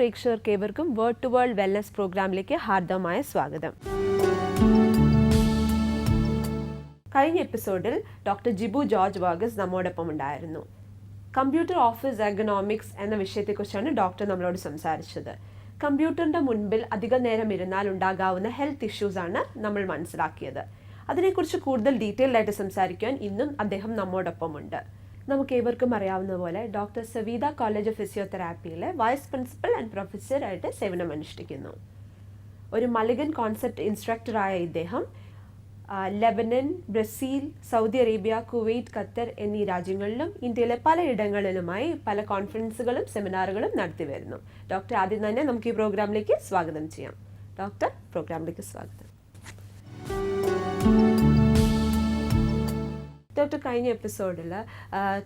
പ്രേക്ഷകർക്ക് ഏവർക്കും word to world wellness പ്രോഗ്രാമിലേക്ക് ഹാർദവമായ സ്വാഗതം. കഴിഞ്ഞ എപ്പിസോഡിൽ ഡോക്ടർ ജിബു ജോർജ് വർഗസ് നമ്മോടൊപ്പം ഉണ്ടായിരുന്നു. കമ്പ്യൂട്ടർ ഓഫീസ് എർഗണോമിക്സ് എന്ന വിഷയത്തെക്കുറിച്ചാണ് ഡോക്ടർ നമ്മളോട് സംസാരിച്ചത്. കമ്പ്യൂട്ടറിൻ്റെ മുൻപിൽ അധിക നേരം ഇരുന്നാൽ ഉണ്ടാകാവുന്ന ഹെൽത്ത് ഇഷ്യൂസാണ് നമ്മൾ മനസ്സിലാക്കിയത്. അതിനെക്കുറിച്ച് കൂടുതൽ ഡീറ്റെയിൽഡ് ആയിട്ട് സംസാരിക്കാൻ ഇന്നും അദ്ദേഹം നമ്മോടൊപ്പമുണ്ട്. നമുക്ക് ഏവർക്കും അറിയാവുന്ന പോലെ ഡോക്ടർ സവീത കോളേജ് ഓഫ് ഫിസിയോതെറാപ്പിയിലെ വൈസ് പ്രിൻസിപ്പൽ ആൻഡ് പ്രൊഫസറായിട്ട് സേവനമനുഷ്ഠിക്കുന്നു. ഒരു മലിഗൻ കോൺസെപ്റ്റ് ഇൻസ്ട്രക്ടറായ ഇദ്ദേഹം Lebanon, Brazil, Saudi Arabia, Kuwait, Qatar എന്നീ രാജ്യങ്ങളിലും ഇന്ത്യയിലെ പലയിടങ്ങളിലുമായി പല കോൺഫറൻസുകളും സെമിനാറുകളും നടത്തി വരുന്നു. ഡോക്ടർ, ആദ്യം തന്നെ നമുക്ക് ഈ പ്രോഗ്രാമിലേക്ക് സ്വാഗതം ചെയ്യാം. ഡോക്ടർ, പ്രോഗ്രാമിലേക്ക് സ്വാഗതം. ഡോക്ടർ, കഴിഞ്ഞ എപ്പിസോഡിൽ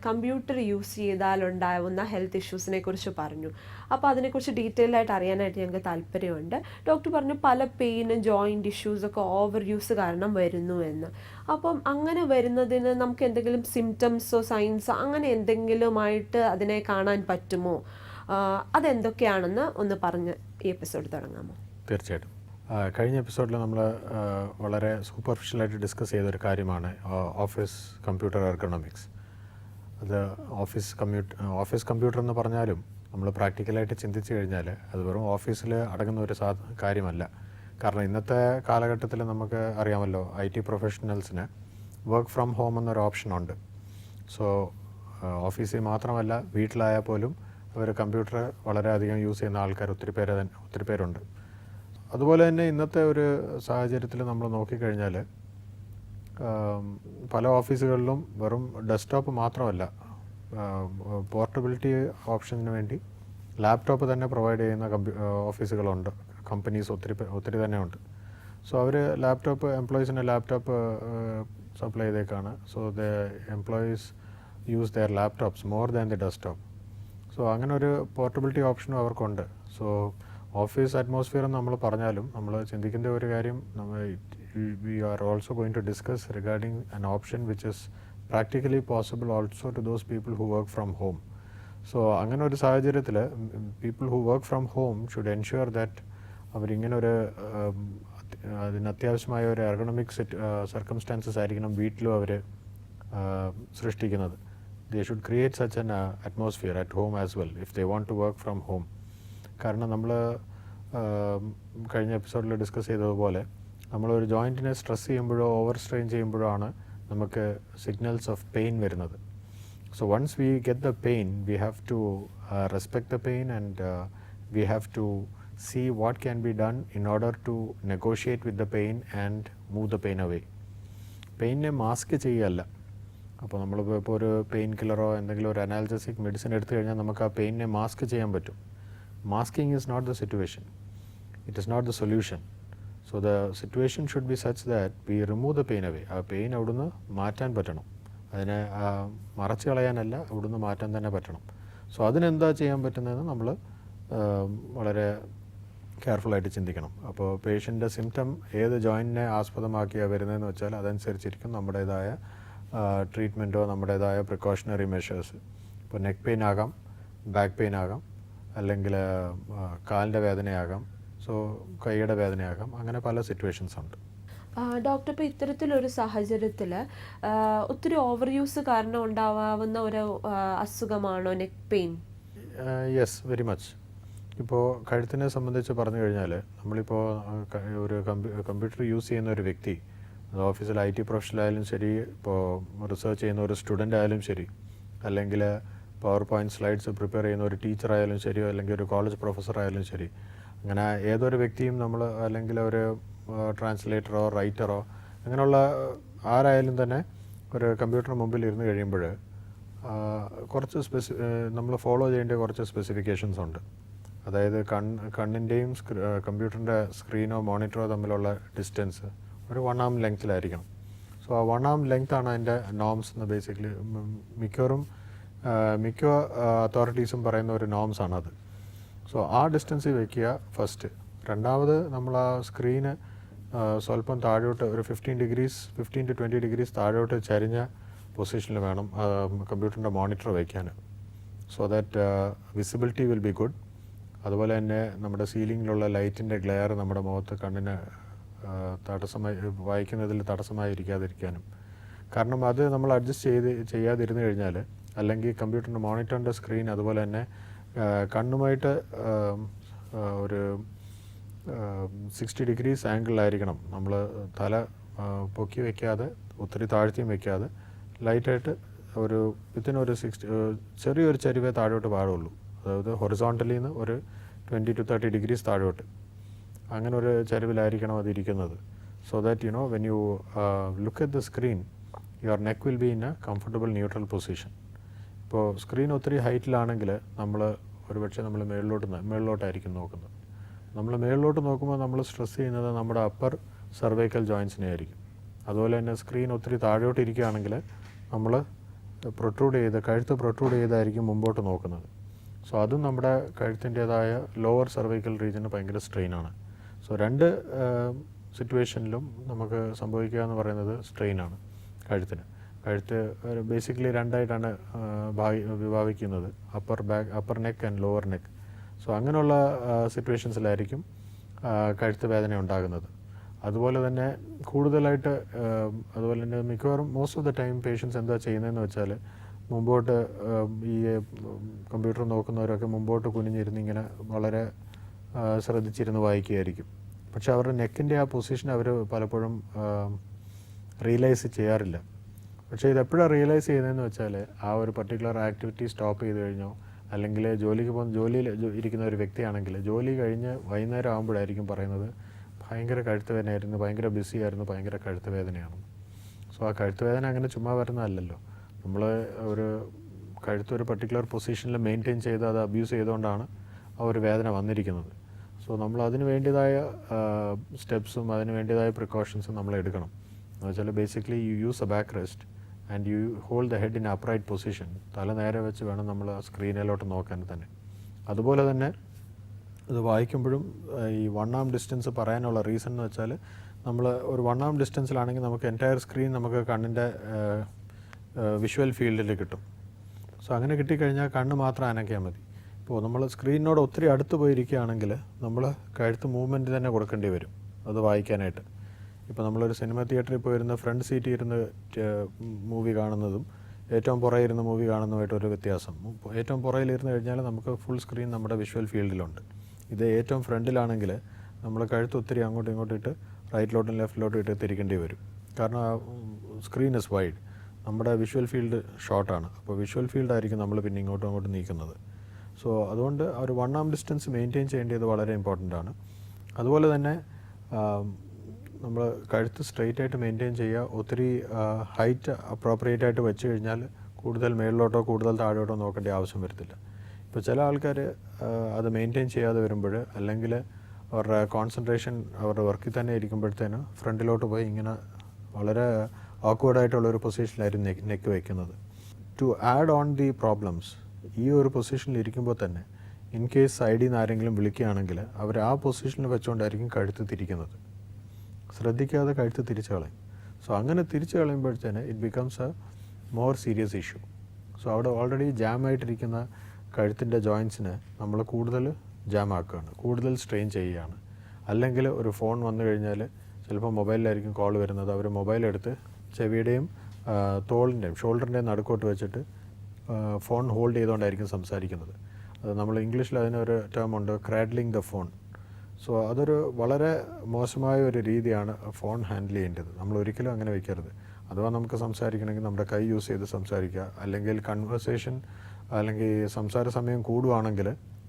കമ്പ്യൂട്ടർ യൂസ് ചെയ്താൽ ഉണ്ടാവുന്ന ഹെൽത്ത് ഇഷ്യൂസിനെ കുറിച്ച് പറഞ്ഞു. അപ്പോൾ അതിനെക്കുറിച്ച് ഡീറ്റെയിൽ ആയിട്ട് അറിയാനായിട്ട് ഞങ്ങൾക്ക് താല്പര്യമുണ്ട്. ഡോക്ടർ പറഞ്ഞു പല പെയിനും ജോയിൻറ്റ് ഇഷ്യൂസൊക്കെ ഓവർ യൂസ് കാരണം വരുന്നു എന്ന്. അപ്പം അങ്ങനെ വരുന്നതിന് നമുക്ക് എന്തെങ്കിലും സിംറ്റംസോ സൈൻസോ അങ്ങനെ എന്തെങ്കിലുമായിട്ട് അതിനെ കാണാൻ പറ്റുമോ? അതെന്തൊക്കെയാണെന്ന് ഒന്ന് പറഞ്ഞ് ഈ എപ്പിസോഡ് തുടങ്ങാമോ? തീർച്ചയായിട്ടും. കഴിഞ്ഞ എപ്പിസോഡിൽ നമ്മൾ വളരെ സൂപ്പർഫിഷ്യലായിട്ട് ഡിസ്കസ് ചെയ്തൊരു കാര്യമാണ് ഓഫീസ് കമ്പ്യൂട്ടർ എർഗണോമിക്സ്. അത് ഓഫീസ് കമ്പ്യൂട്ടർ എന്ന് പറഞ്ഞാലും നമ്മൾ പ്രാക്ടിക്കലായിട്ട് ചിന്തിച്ചു കഴിഞ്ഞാൽ അത് വെറും ഓഫീസിൽ അടങ്ങുന്ന ഒരു കാര്യമല്ല. കാരണം ഇന്നത്തെ കാലഘട്ടത്തിൽ നമുക്ക് അറിയാമല്ലോ, IT പ്രൊഫഷണൽസിന് വർക്ക് ഫ്രം ഹോം എന്നൊരു ഓപ്ഷനുണ്ട്. സോ ഓഫീസിൽ മാത്രമല്ല, വീട്ടിലായാൽ പോലും അവർ കമ്പ്യൂട്ടർ വളരെയധികം യൂസ് ചെയ്യുന്ന ആൾക്കാർ ഒത്തിരി പേരുണ്ട്. അതുപോലെ തന്നെ ഇന്നത്തെ ഒരു സാഹചര്യത്തിൽ നമ്മൾ നോക്കിക്കഴിഞ്ഞാൽ പല ഓഫീസുകളിലും വെറും ഡെസ്ക്ടോപ്പ് മാത്രമല്ല, പോർട്ടബിലിറ്റി ഓപ്ഷന് വേണ്ടി ലാപ്ടോപ്പ് തന്നെ പ്രൊവൈഡ് ചെയ്യുന്ന ഓഫീസുകളുണ്ട്. കമ്പനീസ് ഒത്തിരി തന്നെ ഉണ്ട്. സോ അവർ എംപ്ലോയീസിന് ലാപ്ടോപ്പ് സപ്ലൈ ചെയ്തേക്കാണ്. So the employees use their laptops more than the desktop. So അങ്ങനെ ഒരു പോർട്ടബിലിറ്റി ഓപ്ഷനും അവർക്കുണ്ട്. സോ ഓഫീസ് അറ്റ്മോസ്ഫിയർ നമ്മൾ പറഞ്ഞാലും നമ്മൾ ചിന്തിക്കേണ്ട ഒരു കാര്യം, we are also going to discuss regarding an option which is practically possible also to those people who work from home. So അങ്ങനെ ഒരു സാഹചര്യത്തിൽ people who work from home should ensure that അവരിങ്ങനെ ഒരു അതിന് അത്യാവശ്യമായ ഒരു എർഗണോമിക് സർക്കംസ്റ്റാൻസസ് ആയിരിക്കണം വീട്ടിലും അവർ സൃഷ്ടിക്കുന്നത്. They should create such an atmosphere at home as well if they want to work from home. കാരണം നമ്മൾ കഴിഞ്ഞ എപ്പിസോഡിൽ ഡിസ്കസ് ചെയ്തതുപോലെ നമ്മളൊരു ജോയിൻറ്റിനെ സ്ട്രെസ് ചെയ്യുമ്പോഴോ ഓവർ സ്ട്രെയിൻ ചെയ്യുമ്പോഴോ ആണ് നമുക്ക് സിഗ്നൽസ് ഓഫ് പെയിൻ വരുന്നത്. So once we get the pain, we have to respect the pain and we have to see what can be done in order to negotiate with the pain and move the pain away. പെയിനെ mask ചെയ്യുകയല്ല. അപ്പോൾ നമ്മളിപ്പോൾ ഒരു pain കില്ലറോ എന്തെങ്കിലും ഒരു analgesic medicine എടുത്തു കഴിഞ്ഞാൽ നമുക്ക് ആ പെയിനെ മാസ്ക് ചെയ്യാൻ പറ്റും. Masking is not the situation. It is not the solution. So the situation should be such that we remove the pain away. ആ പെയിൻ അവിടുന്ന് മാറ്റാൻ പറ്റണം. അതിനെ മറച്ചു കളയാനല്ല, അവിടുന്ന് മാറ്റാൻ തന്നെ പറ്റണം. സോ അതിനെന്താ ചെയ്യാൻ പറ്റുന്നതെന്ന് നമ്മൾ വളരെ കെയർഫുള്ളായിട്ട് ചിന്തിക്കണം. അപ്പോൾ പേഷ്യൻ്റെ സിംറ്റം ഏത് ജോയിൻറ്റിനെ ആസ്പദമാക്കിയാണ് വരുന്നതെന്ന് വെച്ചാൽ അതനുസരിച്ചിരിക്കും നമ്മുടേതായ ട്രീറ്റ്മെൻറ്റോ നമ്മുടേതായ പ്രിക്കോഷണറി മെഷേഴ്സ്. ഇപ്പോൾ നെക്ക് പെയിൻ ആകാം, ബാക്ക് പെയിൻ ആകാം, അല്ലെങ്കിൽ കാലിൻ്റെ വേദനയാകാം, സോ കൈയുടെ വേദനയാകാം. അങ്ങനെ പല സിറ്റുവേഷൻസ് ഉണ്ട്. ഡോക്ടർ, ഇപ്പോൾ ഇത്തരത്തിലൊരു സാഹചര്യത്തിൽ ഒത്തിരി ഓവർ യൂസ് കാരണം ഉണ്ടാവാവുന്ന ഒരു അസുഖമാണോ neck pain? Yes, very much. ഇപ്പോൾ കഴുത്തിനെ സംബന്ധിച്ച് പറഞ്ഞു കഴിഞ്ഞാൽ നമ്മളിപ്പോൾ ഒരു കമ്പ്യൂട്ടർ യൂസ് ചെയ്യുന്ന ഒരു വ്യക്തി, അത് ഓഫീസിൽ IT പ്രൊഫഷണൽ ആയാലും ശരി, ഇപ്പോൾ റിസർച്ച് ചെയ്യുന്ന ഒരു സ്റ്റുഡൻ്റ് ആയാലും ശരി, അല്ലെങ്കിൽ പവർ പോയിൻറ്റ് സ്ലൈഡ്സ് പ്രിപ്പയർ ചെയ്യുന്ന ഒരു ടീച്ചർ ആയാലും ശരിയോ അല്ലെങ്കിൽ ഒരു കോളേജ് പ്രൊഫസർ ആയാലും ശരി, അങ്ങനെ ഏതൊരു വ്യക്തിയും നമ്മൾ അല്ലെങ്കിൽ ഒരു ട്രാൻസ്ലേറ്ററോ റൈറ്ററോ അങ്ങനെയുള്ള ആരായാലും തന്നെ ഒരു കമ്പ്യൂട്ടർ മുമ്പിൽ ഇരുന്ന് കഴിയുമ്പോൾ കുറച്ച് നമ്മൾ ഫോളോ ചെയ്യേണ്ട കുറച്ച് സ്പെസിഫിക്കേഷൻസ് ഉണ്ട്. അതായത് കണ്ണിൻ്റെയും കമ്പ്യൂട്ടറിൻ്റെ സ്ക്രീനോ മോണിറ്ററോ തമ്മിലുള്ള ഡിസ്റ്റൻസ് ഒരു 1 arm ലെങ്ത്തിലായിരിക്കണം. സോ ആ 1 arm ലെങ്ത്താണ് അതിൻ്റെ നോംസ് എന്ന് ബേസിക്കലി മിക്ക അതോറിറ്റീസും പറയുന്ന ഒരു നോംസ് ആണത്. സോ ആ ഡിസ്റ്റൻസിൽ വയ്ക്കുക ഫസ്റ്റ്. രണ്ടാമത് നമ്മൾ ആ സ്ക്രീന് സ്വല്പം താഴോട്ട് ഒരു 15 to 20 degrees താഴോട്ട് ചരിഞ്ഞ പൊസിഷനിൽ വേണം കമ്പ്യൂട്ടറിൻ്റെ മോണിറ്റർ വയ്ക്കാൻ. So that visibility will be good. അതുപോലെ തന്നെ നമ്മുടെ സീലിങ്ങിലുള്ള ലൈറ്റിൻ്റെ ഗ്ലെയർ നമ്മുടെ മുഖത്ത് കണ്ണിന് വായിക്കുന്നതിൽ തടസ്സമായിരിക്കാതിരിക്കാനും. കാരണം അത് നമ്മൾ അഡ്ജസ്റ്റ് ചെയ്യാതിരുന്നു കഴിഞ്ഞാൽ, അല്ലെങ്കിൽ കമ്പ്യൂട്ടറിൻ്റെ മോണിറ്ററിൻ്റെ സ്ക്രീൻ അതുപോലെ തന്നെ കണ്ണുമായിട്ട് ഒരു 60 ഡിഗ്രീസ് ആംഗിളിലായിരിക്കണം. നമ്മൾ തല പൊക്കി വയ്ക്കാതെ ഒത്തിരി താഴ്ത്തിയും വയ്ക്കാതെ ലൈറ്റായിട്ട് ഒരു വിത്തിനൊരു ചെറിയൊരു ചരിവേ താഴോട്ട് പാടുള്ളൂ. അതായത് ഹൊറിസോണ്ടലിൽ നിന്ന് ഒരു 20 to 30 ഡിഗ്രീസ് താഴോട്ട്, അങ്ങനെ ഒരു ചരിവിലായിരിക്കണം അതിരിക്കുന്നത്. So that when you look at the screen, your neck will be in a comfortable neutral position. ഇപ്പോൾ സ്ക്രീൻ ഒത്തിരി ഹൈറ്റിലാണെങ്കിൽ നമ്മൾ ഒരുപക്ഷെ നമ്മൾ മേളിലോട്ടായിരിക്കും നോക്കുന്നത്. നമ്മൾ മേളിലോട്ട് നോക്കുമ്പോൾ നമ്മൾ സ്ട്രെസ് ചെയ്യുന്നത് നമ്മുടെ അപ്പർ സർവൈക്കൽ ജോയിൻസിനെ ആയിരിക്കും. അതുപോലെ തന്നെ സ്ക്രീൻ ഒത്തിരി താഴോട്ട് ഇരിക്കുകയാണെങ്കിൽ നമ്മൾ കഴുത്ത് പ്രൊട്രൂഡ് ചെയ്തായിരിക്കും മുമ്പോട്ട് നോക്കുന്നത്. സോ അതും നമ്മുടെ കഴുത്തിൻ്റേതായ ലോവർ സർവൈക്കൽ റീജിയന് ഭയങ്കര സ്ട്രെയിനാണ്. സോ രണ്ട് സിറ്റുവേഷനിലും നമുക്ക് സംഭവിക്കുക എന്ന് പറയുന്നത് സ്ട്രെയിനാണ് കഴുത്തിന്. കഴുത്ത് ബേസിക്കലി രണ്ടായിട്ടാണ് വിഭാഗിക്കുന്നത്, upper neck and lower neck. So അങ്ങനെയുള്ള സിറ്റുവേഷൻസിലായിരിക്കും കഴുത്ത് വേദന ഉണ്ടാകുന്നത്. അതുപോലെ തന്നെ കൂടുതലായിട്ട് അതുപോലെ തന്നെ മിക്കവാറും most of the time patients എന്താ ചെയ്യുന്നതെന്ന് വെച്ചാൽ, മുമ്പോട്ട് ഈ കമ്പ്യൂട്ടർ നോക്കുന്നവരൊക്കെ മുമ്പോട്ട് കുനിഞ്ഞിരുന്ന് ഇങ്ങനെ വളരെ ശ്രദ്ധിച്ചിരുന്ന് വായിക്കുകയായിരിക്കും. പക്ഷെ അവരുടെ നെക്കിൻ്റെ ആ പൊസിഷൻ അവർ പലപ്പോഴും റിയലൈസ് ചെയ്യാറില്ല. പക്ഷേ ഇതെപ്പോഴാണ് റിയലൈസ് ചെയ്യുന്നതെന്ന് വെച്ചാൽ, ആ ഒരു പർട്ടിക്കുലർ ആക്ടിവിറ്റി സ്റ്റോപ്പ് ചെയ്ത് കഴിഞ്ഞോ, അല്ലെങ്കിൽ ജോലിയിൽ ഇരിക്കുന്ന ഒരു വ്യക്തിയാണെങ്കിൽ ജോലി കഴിഞ്ഞ് വൈകുന്നേരം ആകുമ്പോഴായിരിക്കും പറയുന്നത് ഭയങ്കര കഴുത്ത് വേദനയായിരുന്നു, ഭയങ്കര ബിസി ആയിരുന്നു, ഭയങ്കര കഴുത്ത് വേദനയാണ്. സോ ആ കഴുത്ത് വേദന അങ്ങനെ ചുമ്മാ വരുന്നതല്ലല്ലോ. നമ്മൾ ഒരു പർട്ടിക്കുലർ പൊസിഷനിൽ മെയിൻറ്റെയിൻ ചെയ്ത് അത് അബ്യൂസ് ചെയ്തുകൊണ്ടാണ് ആ ഒരു വേദന വന്നിരിക്കുന്നത്. സോ നമ്മൾ അതിന് വേണ്ടിയതായ സ്റ്റെപ്സും അതിന് വേണ്ടിയതായ പ്രിക്കോഷൻസും നമ്മൾ എടുക്കണം. എന്ന് വെച്ചാൽ basically U use A back rest and you hold the head in upright position. തല നേരെ വെച്ച് വേണം നമ്മൾ ആ സ്ക്രീനിലോട്ട് നോക്കാൻ തന്നെ. അതുപോലെ തന്നെ ഇത് വായിക്കുമ്പോഴും ഈ 1 arm ഡിസ്റ്റൻസ് പറയാനുള്ള റീസൺ എന്ന് വെച്ചാൽ, നമ്മൾ ഒരു 1 arm ഡിസ്റ്റൻസിലാണെങ്കിൽ നമുക്ക് എൻറ്റയർ സ്ക്രീൻ നമുക്ക് കണ്ണിൻ്റെ വിഷ്വൽ ഫീൽഡിൽ കിട്ടും. സോ അങ്ങനെ കിട്ടിക്കഴിഞ്ഞാൽ കണ്ണ് മാത്രം അനക്കിയാൽ മതി. ഇപ്പോൾ നമ്മൾ സ്ക്രീനിനോട് ഒത്തിരി അടുത്ത് പോയിരിക്കുകയാണെങ്കിൽ നമ്മൾ കഴുത്ത് മൂവ്മെൻറ്റ് തന്നെ കൊടുക്കേണ്ടി വരും അത് വായിക്കാനായിട്ട്. ഇപ്പോൾ നമ്മളൊരു സിനിമ തിയേറ്ററിൽ പോയിരുന്ന ഫ്രണ്ട് സീറ്റിൽ ഇരുന്ന് മൂവി കാണുന്നതും ഏറ്റവും പുറകിൽ ഇരുന്ന് മൂവി കാണുന്നതുമായിട്ടൊരു വ്യത്യാസം. ഏറ്റവും പുറകിലിരുന്ന് കഴിഞ്ഞാൽ നമുക്ക് ഫുൾ സ്ക്രീൻ നമ്മുടെ വിഷ്വൽ ഫീൽഡിലുണ്ട്. ഇത് ഏറ്റവും ഫ്രണ്ടിലാണെങ്കിൽ നമ്മൾ കഴുത്ത് ഒത്തിരി അങ്ങോട്ടും ഇങ്ങോട്ടും ഇട്ട് റൈറ്റിലോട്ടും ലെഫ്റ്റിലോട്ടും ഇട്ട് തിരിക്കേണ്ടി വരും. കാരണം സ്ക്രീൻ ഇസ് വൈഡ്, നമ്മുടെ വിഷ്വൽ ഫീൽഡ് ഷോർട്ടാണ്. അപ്പോൾ വിഷ്വൽ ഫീൽഡായിരിക്കും നമ്മൾ പിന്നെ ഇങ്ങോട്ടും അങ്ങോട്ടും നീക്കുന്നത്. സോ അതുകൊണ്ട് ഒരു 1 arm ഡിസ്റ്റൻസ് മെയിൻറ്റെയിൻ ചെയ്യേണ്ടത് വളരെ ഇമ്പോർട്ടൻ്റ് ആണ്. അതുപോലെ തന്നെ നമ്മൾ കഴുത്ത് സ്ട്രെയിറ്റ് ആയിട്ട് മെയിൻറ്റെയിൻ ചെയ്യുക. ഒത്തിരി ഹൈറ്റ് അപ്രോപ്രിയേറ്റ് ആയിട്ട് വെച്ച് കഴിഞ്ഞാൽ കൂടുതൽ മേളിലോട്ടോ കൂടുതൽ താഴോട്ടോ നോക്കേണ്ട ആവശ്യം വരത്തില്ല. ഇപ്പോൾ ചില ആൾക്കാർ അത് മെയിൻറ്റെയിൻ ചെയ്യാതെ വരുമ്പോൾ, അല്ലെങ്കിൽ അവരുടെ കോൺസെൻട്രേഷൻ അവരുടെ വർക്കിൽ തന്നെ ഇരിക്കുമ്പോഴത്തേന് ഫ്രണ്ടിലോട്ട് പോയി ഇങ്ങനെ വളരെ ഓക്വേർഡായിട്ടുള്ളൊരു പൊസിഷനിലായിരുന്നു നെക്ക് വയ്ക്കുന്നത്. To add on the problems, ഈ ഒരു പൊസിഷനിൽ ഇരിക്കുമ്പോൾ തന്നെ ഇൻ കേസ് സൈഡിൽ നിന്ന് ആരെങ്കിലും വിളിക്കുകയാണെങ്കിൽ അവർ ആ പൊസിഷനിൽ വെച്ചുകൊണ്ടായിരിക്കും കഴുത്ത് തിരിക്കുന്നത്. ശ്രദ്ധിക്കാതെ കഴുത്ത് തിരിച്ചു കളയും. സോ അങ്ങനെ തിരിച്ചു കളയുമ്പോഴത്തേന് it becomes a more serious issue. So അവിടെ ഓൾറെഡി ജാമായിട്ടിരിക്കുന്ന കഴുത്തിൻ്റെ ജോയിൻസിനെ നമ്മൾ കൂടുതൽ ജാമാക്കുകയാണ്, കൂടുതൽ സ്ട്രെയിൻ ചെയ്യുകയാണ്. അല്ലെങ്കിൽ ഒരു ഫോൺ വന്നു കഴിഞ്ഞാൽ ചിലപ്പോൾ മൊബൈലിലായിരിക്കും കോൾ വരുന്നത്. അവർ മൊബൈലെടുത്ത് ചെവിയുടെയും തോളിൻ്റെയും ഷോൾഡറിൻ്റെയും നടുക്കോട്ട് വെച്ചിട്ട് ഫോൺ ഹോൾഡ് ചെയ്തുകൊണ്ടായിരിക്കും സംസാരിക്കുന്നത്. അത് നമ്മൾ ഇംഗ്ലീഷിൽ അതിനൊരു ടേമുണ്ട്, ക്രാഡ്ലിങ് ദ ഫോൺ. സോ അതൊരു വളരെ മോശമായ ഒരു രീതിയാണ് ഫോൺ ഹാൻഡിൽ ചെയ്യേണ്ടത്. നമ്മൾ ഒരിക്കലും അങ്ങനെ വയ്ക്കരുത്. അഥവാ നമുക്ക് സംസാരിക്കണമെങ്കിൽ നമ്മുടെ കൈ യൂസ് ചെയ്ത് സംസാരിക്കുക. അല്ലെങ്കിൽ കൺവേഴ്സേഷൻ അല്ലെങ്കിൽ സംസാര സമയം കൂടുവാണെങ്കിൽ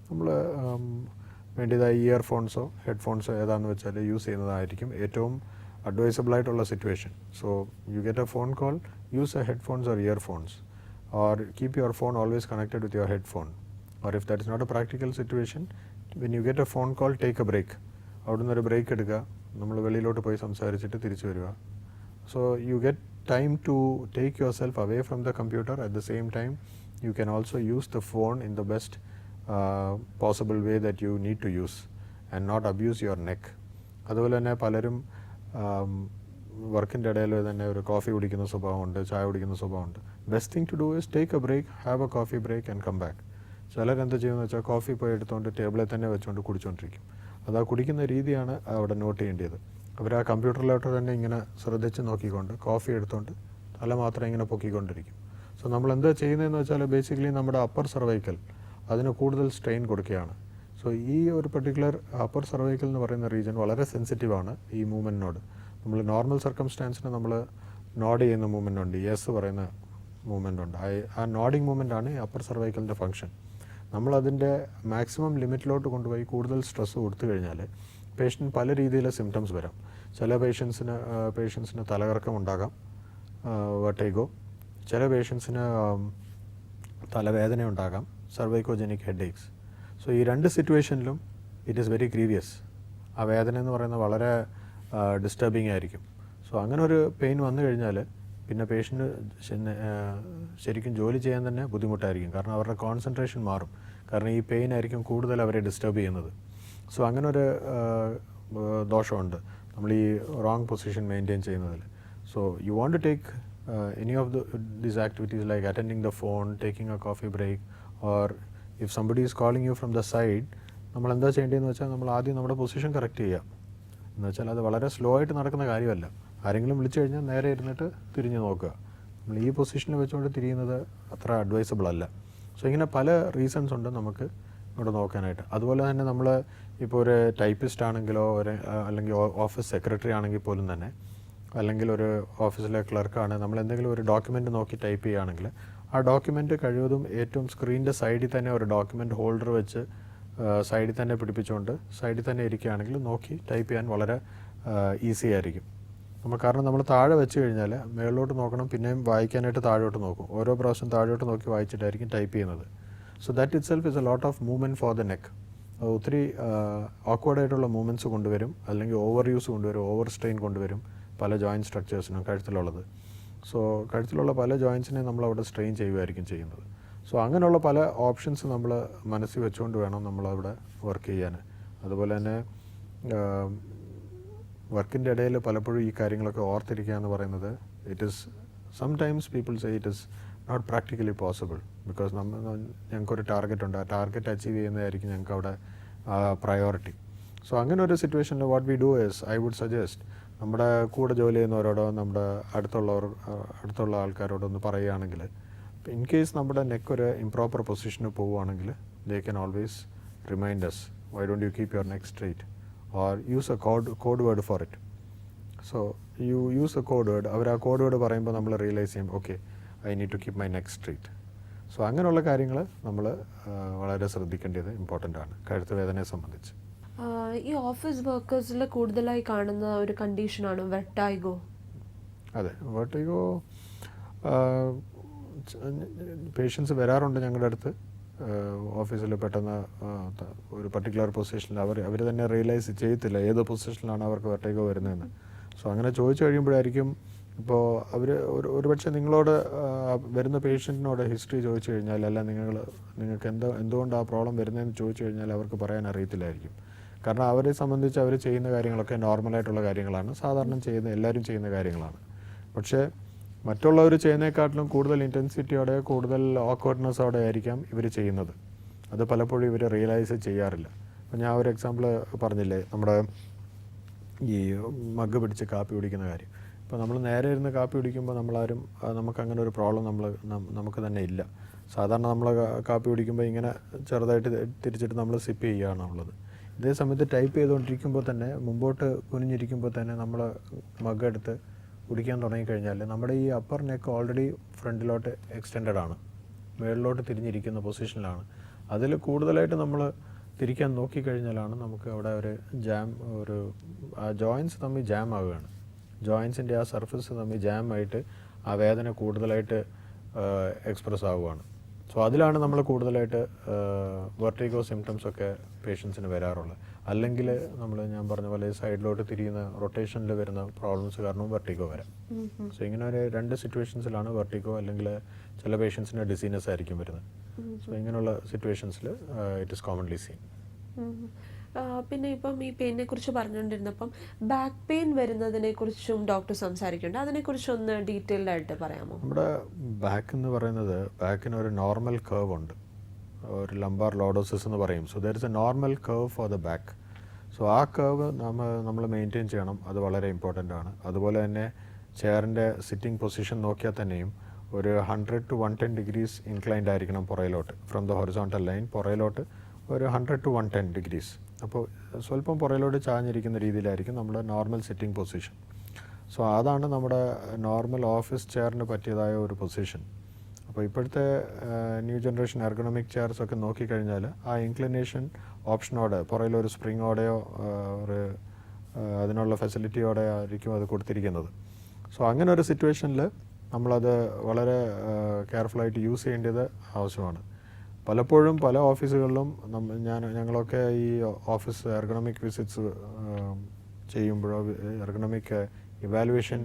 നമ്മൾ വേണ്ടിയതായ ഇയർഫോൺസോ ഹെഡ്ഫോൺസോ ഏതാണെന്ന് വെച്ചാൽ യൂസ് ചെയ്യുന്നതായിരിക്കും ഏറ്റവും അഡ്വൈസബിൾ ആയിട്ടുള്ള situation. So you get a phone call, use a headphones or earphones, or keep your phone always connected with your headphone. Or if that is not a practical situation, when you get a phone call, take a break. അവിടുന്ന് ഒരു break എടുക്കുക, നമ്മൾ വെളിയിലോട്ട് പോയി സംസാരിച്ചിട്ട് തിരിച്ചു വരിക. So you get time to take yourself away from the computer. At the same time, you can also use the phone in the best possible way that you need to use and not abuse your neck. അതുപോലെ തന്നെ പലരും വർക്കിൻ്റെ ഇടയിൽ തന്നെ ഒരു coffee കുടിക്കുന്ന സ്വഭാവമുണ്ട്, ചായ കുടിക്കുന്ന സ്വഭാവമുണ്ട്. Best thing to do is take a break, have a coffee break and come back. ചിലരെന്ത് ചെയ്യുമെന്ന് വെച്ചാൽ കോഫി പോയി എടുത്തുകൊണ്ട് ടേബിളിൽ തന്നെ വെച്ചുകൊണ്ട് കുടിച്ചുകൊണ്ടിരിക്കും. അത് ആ കുടിക്കുന്ന രീതിയാണ് അവിടെ നോട്ട് ചെയ്യേണ്ടത്. അവർ ആ കമ്പ്യൂട്ടറിലോട്ട് തന്നെ ഇങ്ങനെ ശ്രദ്ധിച്ച് നോക്കിക്കൊണ്ട് കോഫി എടുത്തുകൊണ്ട് തല മാത്രം ഇങ്ങനെ പൊക്കിക്കൊണ്ടിരിക്കും. സോ നമ്മൾ എന്താ ചെയ്യുന്നതെന്ന് വെച്ചാൽ ബേസിക്കലി നമ്മുടെ അപ്പർ സർവൈക്കൽ അതിന് കൂടുതൽ സ്ട്രെയിൻ കൊടുക്കുകയാണ്. സോ ഈ ഒരു പെർട്ടിക്കുലർ അപ്പർ സർവൈക്കൽ എന്ന് പറയുന്ന റീജിയൻ വളരെ സെൻസിറ്റീവാണ് ഈ മൂവ്മെൻറ്റിനോട്. നമ്മൾ നോർമൽ സർക്കംസ്റ്റാൻസിന് നമ്മൾ നോഡ് ചെയ്യുന്ന മൂവ്മെൻ്റ് ഉണ്ട്, യെസ് പറയുന്ന മൂവ്മെൻ്റ് ഉണ്ട്. ആ നോഡിങ് മൂവ്മെൻ്റ് ആണ് ഈ അപ്പർ സർവൈക്കലിൻ്റെ ഫംഗ്ഷൻ. നമ്മളതിൻ്റെ മാക്സിമം ലിമിറ്റിലോട്ട് കൊണ്ടുപോയി കൂടുതൽ സ്ട്രെസ് കൊടുത്തു കഴിഞ്ഞാൽ പേഷ്യൻറ്റ് പല രീതിയിലെ സിംറ്റംസ് വരാം. ചില പേഷ്യൻസിന് തലകറക്കം ഉണ്ടാകാം, വെർട്ടിഗോ. ചില പേഷ്യൻസിന് തലവേദന ഉണ്ടാകാം, സർവൈക്കോജനിക് ഹെഡേക്സ്. സോ ഈ രണ്ട് സിറ്റുവേഷനിലും ഇറ്റ് ഈസ് വെരി ഗ്രീവിയസ്. ആ വേദന എന്ന് പറയുന്നത് വളരെ ഡിസ്റ്റർബിങ് ആയിരിക്കും. സോ അങ്ങനെ ഒരു പെയിൻ വന്നു കഴിഞ്ഞാൽ പിന്നെ പേഷ്യൻ്റ് ശരിക്കും ജോലി ചെയ്യാൻ തന്നെ ബുദ്ധിമുട്ടായിരിക്കും. കാരണം അവരുടെ കോൺസെൻട്രേഷൻ മാറും. കാരണം ഈ പെയിൻ ആയിരിക്കും കൂടുതൽ അവരെ ഡിസ്റ്റർബ് ചെയ്യുന്നത്. സോ അങ്ങനെ ഒരു ദോഷമുണ്ട് നമ്മൾ ഈ റോങ് പൊസിഷൻ മെയിൻറ്റെയിൻ ചെയ്യുന്നതിൽ. So you want to take any of these activities like attending the phone, taking a coffee break, or if somebody is calling you from the side, നമ്മൾ എന്താ ചെയ്യേണ്ടതെന്ന് വെച്ചാൽ നമ്മൾ ആദ്യം നമ്മുടെ പൊസിഷൻ കറക്റ്റ് ചെയ്യുക. എന്ന് വെച്ചാൽ അത് വളരെ സ്ലോ ആയിട്ട് നടക്കുന്ന കാര്യമല്ല. ആരെങ്കിലും വിളിച്ചു കഴിഞ്ഞാൽ നേരെ ഇരുന്നിട്ട് തിരിഞ്ഞ് നോക്കുക. നമ്മൾ ഈ പൊസിഷനിൽ വെച്ചുകൊണ്ട് തിരിയുന്നത് അത്ര അഡ്വൈസബിൾ അല്ല. സോ ഇങ്ങനെ പല റീസൺസ് ഉണ്ട് നമുക്ക് ഇവിടെ നോക്കാനായിട്ട്. അതുപോലെ തന്നെ നമ്മൾ ഇപ്പോൾ ഒരു ടൈപ്പിസ്റ്റ് ആണെങ്കിലോ അല്ലെങ്കിൽ ഓഫീസ് സെക്രട്ടറി ആണെങ്കിൽ പോലും തന്നെ, അല്ലെങ്കിൽ ഒരു ഓഫീസിലെ ക്ലർക്കാണ്, നമ്മൾ എന്തെങ്കിലും ഒരു ഡോക്യുമെൻ്റ് നോക്കി ടൈപ്പ് ചെയ്യുകയാണെങ്കിൽ ആ ഡോക്യുമെൻ്റ് കഴിവതും ഏറ്റവും സ്ക്രീനിൻ്റെ സൈഡിൽ തന്നെ ഒരു ഡോക്യുമെൻ്റ് ഹോൾഡർ വെച്ച് സൈഡിൽ തന്നെ പിടിപ്പിച്ചുകൊണ്ട് സൈഡിൽ തന്നെ ഇരിക്കുകയാണെങ്കിൽ നോക്കി ടൈപ്പ് ചെയ്യാൻ വളരെ ഈസി ആയിരിക്കും. കാരണം നമ്മൾ താഴെ വെച്ച് കഴിഞ്ഞാൽ മുകളിലോട്ട് നോക്കണം, പിന്നെയും വായിക്കാനായിട്ട് താഴോട്ട് നോക്കും. ഓരോ പ്രാവശ്യം താഴോട്ട് നോക്കി വായിച്ചിട്ടായിരിക്കും ടൈപ്പ് ചെയ്യുന്നത്. So that it self is a lot of movement for the neck. ഒത്തിരി ഓക്വേർഡായിട്ടുള്ള മൂവ്മെൻറ്റ്സ് കൊണ്ടുവരും, അല്ലെങ്കിൽ ഓവർ യൂസ് കൊണ്ടുവരും, ഓവർ സ്ട്രെയിൻ കൊണ്ടുവരും പല ജോയിൻറ്റ് സ്ട്രക്ചേഴ്സിനും കഴുത്തിലുള്ളത്. സോ കഴുത്തിലുള്ള പല ജോയിൻസിനെ നമ്മൾ അവിടെ സ്ട്രെയിൻ ചെയ്യുകയായിരിക്കും ചെയ്യുന്നത്. സോ അങ്ങനെയുള്ള പല ഓപ്ഷൻസ് നമ്മൾ മനസ്സിൽ വെച്ചുകൊണ്ട് വേണം നമ്മളവിടെ വർക്ക് ചെയ്യാൻ. അതുപോലെ തന്നെ വർക്കിൻ്റെ ഇടയിൽ പലപ്പോഴും ഈ കാര്യങ്ങളൊക്കെ ഓർത്തിരിക്കുക എന്ന് പറയുന്നത് it is sometimes people say it is not practically possible. Because ഞങ്ങൾക്കൊരു ടാർഗറ്റ് ഉണ്ട്, ആ ടാർഗറ്റ് അച്ചീവ് ചെയ്യുന്നതായിരിക്കും ഞങ്ങൾക്ക് അവിടെ പ്രയോറിറ്റി. സോ അങ്ങനെ ഒരു സിറ്റുവേഷനിൽ what we do is I would suggest നമ്മുടെ കൂടെ ജോലി ചെയ്യുന്നവരോടോ നമ്മുടെ അടുത്തുള്ള ആൾക്കാരോടൊന്ന് പറയുകയാണെങ്കിൽ, ഇൻ കേസ് നമ്മുടെ നെക്ക് ഒരു ഇംപ്രോപ്പർ പൊസിഷന് പോവുകയാണെങ്കിൽ they can always remind us, why don't you keep your neck straight or use a code word for it. So you use a code word. അവർ ആ കോഡ് വേർഡ് പറയുമ്പോൾ നമ്മൾ realise ചെയ്യും, okay I need to keep my neck straight. So അങ്ങനെയുള്ള കാര്യങ്ങൾ നമ്മൾ വളരെ ശ്രദ്ധിക്കേണ്ടത് ഇമ്പോർട്ടൻ്റ് ആണ് കഴുത്ത് വേദനയെ സംബന്ധിച്ച്. ഈ ഓഫീസ് വർക്കേഴ്സിൽ കൂടുതലായി കാണുന്ന ഒരു കണ്ടീഷനാണ് വെർട്ടിഗോ. അതെ, വെർട്ടിഗോ പേഷ്യൻസ് വരാറുണ്ട് ഞങ്ങളുടെ അടുത്ത്. ഓഫീസിൽ പെട്ടെന്ന് ഒരു പർട്ടിക്കുലർ പൊസിഷനിൽ അവർ തന്നെ റിയലൈസ് ചെയ്യത്തില്ല ഏത് പൊസിഷനിലാണ് അവർക്ക് വെർട്ടിഗോ വരുന്നതെന്ന്. സോ അങ്ങനെ ചോദിച്ചു കഴിയുമ്പോഴായിരിക്കും, ഇപ്പോൾ അവർ ഒരുപക്ഷെ നിങ്ങളോട് വരുന്ന പേഷ്യൻറ്റിനോട് ഹിസ്റ്ററി ചോദിച്ചു കഴിഞ്ഞാൽ, അല്ല നിങ്ങൾക്ക് എന്തുകൊണ്ട് ആ പ്രോബ്ലം വരുന്നതെന്ന് ചോദിച്ചു കഴിഞ്ഞാൽ അവർക്ക് പറയാൻ അറിയത്തില്ലായിരിക്കും. കാരണം അവരെ സംബന്ധിച്ച് അവർ ചെയ്യുന്ന കാര്യങ്ങളൊക്കെ നോർമലായിട്ടുള്ള കാര്യങ്ങളാണ്, സാധാരണ എല്ലാവരും ചെയ്യുന്ന കാര്യങ്ങളാണ്. പക്ഷേ മറ്റുള്ളവർ ചെയ്യുന്നതിനെക്കാട്ടിലും കൂടുതൽ ഇൻറ്റൻസിറ്റിയോടെ, കൂടുതൽ ഓക്വേർഡ്നെസ്സോടെ ആയിരിക്കാം ഇവർ ചെയ്യുന്നത്. അത് പലപ്പോഴും ഇവർ റിയലൈസ് ചെയ്യാറില്ല. അപ്പോൾ ഞാൻ ഒരു എക്സാമ്പിൾ പറഞ്ഞില്ലേ, നമ്മുടെ ഈ മഗ് പിടിച്ച് കാപ്പി കുടിക്കുന്ന കാര്യം. ഇപ്പോൾ നമ്മൾ നേരെ ഇരുന്ന് കാപ്പി കുടിക്കുമ്പോൾ നമുക്കങ്ങനെ ഒരു പ്രോബ്ലം നമുക്ക് തന്നെ ഇല്ല. സാധാരണ നമ്മൾ കാപ്പി കുടിക്കുമ്പോൾ ഇങ്ങനെ ചെറുതായിട്ട് തിരിച്ചിട്ട് നമ്മൾ സിപ്പ് ചെയ്യുകയാണുള്ളത്. ഇതേ സമയത്ത് ടൈപ്പ് ചെയ്തുകൊണ്ടിരിക്കുമ്പോൾ തന്നെ, മുമ്പോട്ട് കുനിഞ്ഞിരിക്കുമ്പോൾ തന്നെ നമ്മൾ മഗ് എടുത്ത് കുടിക്കാൻ തുടങ്ങിക്കഴിഞ്ഞാൽ നമ്മുടെ ഈ അപ്പർ നെക്ക് ഓൾറെഡി ഫ്രണ്ടിലോട്ട് എക്സ്റ്റെൻഡഡ് ആണ്, മുകളിലോട്ട് തിരിഞ്ഞിരിക്കുന്ന പൊസിഷനിലാണ്. അതിൽ കൂടുതലായിട്ട് നമ്മൾ തിരിക്കാൻ നോക്കിക്കഴിഞ്ഞാലാണ് നമുക്ക് അവിടെ ഒരു ജോയിൻസ് തമ്മിൽ ജാം ആവുകയാണ്. ജോയിൻസിൻ്റെ ആ സർഫസ് തമ്മിൽ ജാം ആയിട്ട് ആ വേദന കൂടുതലായിട്ട് എക്സ്പ്രസ് ആവുകയാണ്. സോ അതിലാണ് നമ്മൾ കൂടുതലായിട്ട് വെർട്ടിഗോ സിംറ്റംസ് ഒക്കെ പേഷ്യൻസിന് വരാറുള്ളത്. അല്ലെങ്കിൽ ഞാൻ പറഞ്ഞ പോലെ സൈഡിലോട്ട് തിരിയുന്ന റൊട്ടേഷനിൽ വരുന്ന പ്രോബ്ലംസ് കാരണം വെർട്ടിഗോ വരാം. സോ ഇങ്ങനെ ഒരു രണ്ട് സിറ്റുവേഷൻസിലാണ് വെർട്ടിഗോ, അല്ലെങ്കിൽ ചില പേഷ്യൻസിന് ഡിസീനസ് ആയിരിക്കും വരുന്നത്. സോ ഇങ്ങനെയുള്ള സിറ്റുവേഷൻസിൽ ഇറ്റ് ഇസ് കോമൺലി സീൻ. പിന്നെ ഇപ്പം ഈ പെയിനെ കുറിച്ച് പറഞ്ഞുകൊണ്ടിരുന്നപ്പം ബാക്ക് പെയിൻ വരുന്നതിനെ കുറിച്ചും ഡോക്ടർ സംസാരിക്കുന്നുണ്ട്. അതിനെക്കുറിച്ചൊന്ന് ഡീറ്റെയിൽഡ് ആയിട്ട് പറയാമോ? നമ്മുടെ ബാക്ക് എന്ന് പറയുന്നത്, ബാക്കിന് ഒരു നോർമൽ കർവ് ഉണ്ട്. ഒരു ലംബാർ ലോഡോസിസ് എന്ന് പറയും. So there is A normal curve for the back. So ആ കർവ് നമ്മൾ മെയിൻറ്റെയിൻ ചെയ്യണം, അത് വളരെ ഇമ്പോർട്ടൻ്റ് ആണ്. അതുപോലെ തന്നെ ചെയറിൻ്റെ സിറ്റിംഗ് പൊസിഷൻ നോക്കിയാൽ തന്നെയും ഒരു 100 to 110 ഡിഗ്രീസ് ഇൻക്ലൈൻഡ് ആയിരിക്കണം പുറയിലോട്ട്, ഫ്രം ദ ഹൊറിസോണ്ടൽ ലൈൻ പുറയിലോട്ട് ഒരു 100 to 110 ഡിഗ്രീസ്. അപ്പോൾ സ്വല്പം പുറയിലോട്ട് ചാഞ്ഞിരിക്കുന്ന രീതിയിലായിരിക്കും നമ്മുടെ നോർമൽ സിറ്റിംഗ് പൊസിഷൻ. സോ അതാണ് നമ്മുടെ നോർമൽ ഓഫീസ് ചെയറിന് പറ്റിയതായ ഒരു പൊസിഷൻ. അപ്പോൾ ഇപ്പോഴത്തെ ന്യൂ ജനറേഷൻ എർഗണോമിക് ചെയർസ് ഒക്കെ നോക്കിക്കഴിഞ്ഞാൽ ആ ഇൻക്ലിനേഷൻ ഓപ്ഷനോടെ പുറയിലൊരു സ്പ്രിങ്ങോടെയോ ഒരു അതിനുള്ള ഫെസിലിറ്റിയോടെ ആയിരിക്കും അത് കൊടുത്തിരിക്കുന്നത്. സോ അങ്ങനെ ഒരു സിറ്റുവേഷനിൽ നമ്മളത് വളരെ കെയർഫുള്ളായിട്ട് യൂസ് ചെയ്യേണ്ടത് ആവശ്യമാണ്. പലപ്പോഴും പല ഓഫീസുകളിലും ഞങ്ങളൊക്കെ ഈ ഓഫീസ് എർഗണോമിക് വിസിറ്റ്സ് ചെയ്യുമ്പോഴോ എർഗണോമിക് ഇവാലുവേഷൻ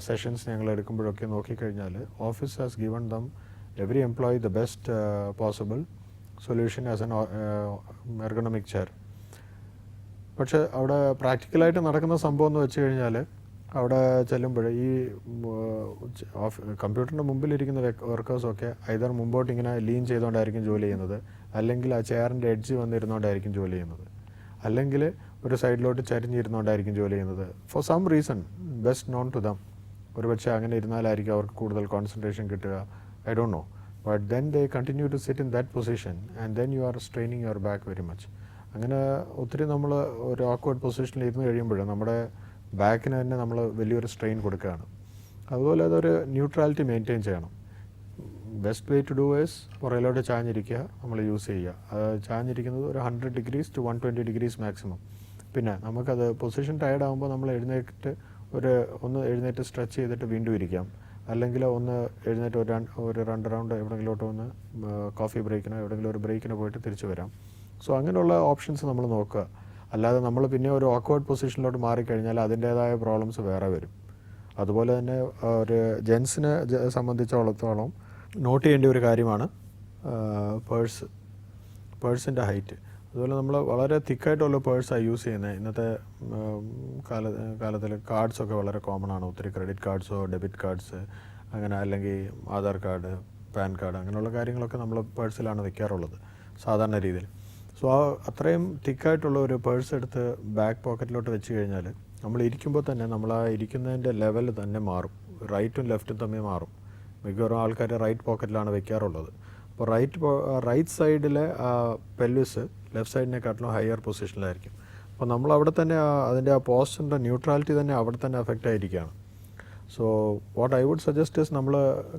സെഷൻസ് ഞങ്ങൾ എടുക്കുമ്പോഴൊക്കെ നോക്കിക്കഴിഞ്ഞാൽ office has given dum every employee the best possible solution as an ergonomic chair. പക്ഷേ അവിടെ പ്രാക്ടിക്കലായിട്ട് നടക്കുന്ന സംഭവം എന്ന് വെച്ച് കഴിഞ്ഞാൽ അവിടെ ചെല്ലുമ്പോൾ ഈ കമ്പ്യൂട്ടറിൻ്റെ മുമ്പിലിരിക്കുന്ന വർക്കേഴ്സൊക്കെ ഐദർ മുമ്പോട്ട് ഇങ്ങനെ ലീൻ ചെയ്തുകൊണ്ടായിരിക്കും ജോലി ചെയ്യുന്നത്, അല്ലെങ്കിൽ ആ ചെയറിൻ്റെ എഡ്ജ് വന്നിരുന്നുകൊണ്ടായിരിക്കും ജോലി ചെയ്യുന്നത്, അല്ലെങ്കിൽ ഒരു സൈഡിലോട്ട് ചരിഞ്ഞിരുന്നുകൊണ്ടായിരിക്കും ജോലി ചെയ്യുന്നത്. For some reason best known to them. ഒരുപക്ഷെ അങ്ങനെ ഇരുന്നാലായിരിക്കും അവർക്ക് കൂടുതൽ കോൺസെൻട്രേഷൻ കിട്ടുക, I don't know. But then they continue to sit in that position and then you are straining your back very much. അങ്ങനെ ഒത്തിരി നമ്മൾ ഒരു ഓക്വേർഡ് പൊസിഷനിൽ ഇരുന്ന് കഴിയുമ്പോൾ നമ്മുടെ ബാക്കിന് തന്നെ നമ്മൾ വലിയൊരു സ്ട്രെയിൻ കൊടുക്കുകയാണ്. അതുപോലെ അതൊരു ന്യൂട്രാലിറ്റി മെയിൻറ്റെയിൻ ചെയ്യണം. Best way to do is പുറയിലോട്ട് ചാഞ്ഞിരിക്കുക, നമ്മൾ യൂസ് ചെയ്യുക. അത് ചാഞ്ഞിരിക്കുന്നത് ഒരു 100 degrees to 120 degrees മാക്സിമം. പിന്നെ നമുക്കത് പൊസിഷൻ ടയർഡ് ആകുമ്പോൾ നമ്മൾ ഒന്ന് എഴുന്നേറ്റ് സ്ട്രെച്ച് ചെയ്തിട്ട് വീണ്ടും ഇരിക്കാം, അല്ലെങ്കിൽ ഒന്ന് എഴുന്നേറ്റ് ഒരു 2 റൗണ്ട് എവിടെയെങ്കിലോട്ട് ഒന്ന് കോഫി ബ്രേക്കിനോ എവിടെയെങ്കിലും ഒരു ബ്രേക്കിന് പോയിട്ട് തിരിച്ചു വരാം. സോ അങ്ങനെയുള്ള ഓപ്ഷൻസ് നമ്മൾ നോക്കുക. അല്ലാതെ നമ്മൾ പിന്നെ ഒരു ഓക്വേർഡ് പൊസിഷനിലോട്ട് മാറിക്കഴിഞ്ഞാൽ അതിൻ്റേതായ പ്രോബ്ലംസ് വേറെ വരും. അതുപോലെ തന്നെ ഒരു ജെൻസിനെ സംബന്ധിച്ചിടത്തോളം നോട്ട് ചെയ്യേണ്ട ഒരു കാര്യമാണ് പേഴ്സിൻ്റെ ഹൈറ്റ്. അതുപോലെ നമ്മൾ വളരെ തിക്കായിട്ടുള്ള പേഴ്സാണ് യൂസ് ചെയ്യുന്നത്. ഇന്നത്തെ കാലത്തിൽ കാർഡ്സൊക്കെ വളരെ കോമൺ ആണ്. ഒത്തിരി ക്രെഡിറ്റ് കാർഡ്സോ ഡെബിറ്റ് കാർഡ്സ് അങ്ങനെ, അല്ലെങ്കിൽ ആധാർ കാർഡ്, പാൻ കാർഡ്, അങ്ങനെയുള്ള കാര്യങ്ങളൊക്കെ നമ്മൾ പേഴ്സിലാണ് വെക്കാറുള്ളത് സാധാരണ രീതിയിൽ. സോ അത്രയും തിക്കായിട്ടുള്ള ഒരു പേഴ്സ് എടുത്ത് ബാക്ക് പോക്കറ്റിലോട്ട് വെച്ച് കഴിഞ്ഞാൽ നമ്മൾ ഇരിക്കുമ്പോൾ തന്നെ നമ്മൾ ആ ഇരിക്കുന്നതിൻ്റെ ലെവൽ തന്നെ മാറും, റൈറ്റും ലെഫ്റ്റും തമ്മിൽ മാറും. മിക്കവാറും ആൾക്കാർ റൈറ്റ് പോക്കറ്റിലാണ് വെക്കാറുള്ളത്. അപ്പോൾ റൈറ്റ് സൈഡിലെ പെൽവിസ് ലെഫ്റ്റ് സൈഡിനെക്കാട്ടിലും ഹയർ പൊസിഷനിലായിരിക്കും. അപ്പോൾ നമ്മൾ അവിടെ തന്നെ അതിൻ്റെ ആ പോസ്റ്ററിൻ്റെ ന്യൂട്രാലിറ്റി തന്നെ അവിടെ തന്നെ അഫക്റ്റ് ആയിരിക്കുകയാണ്. So what I would suggest is നമ്മൾ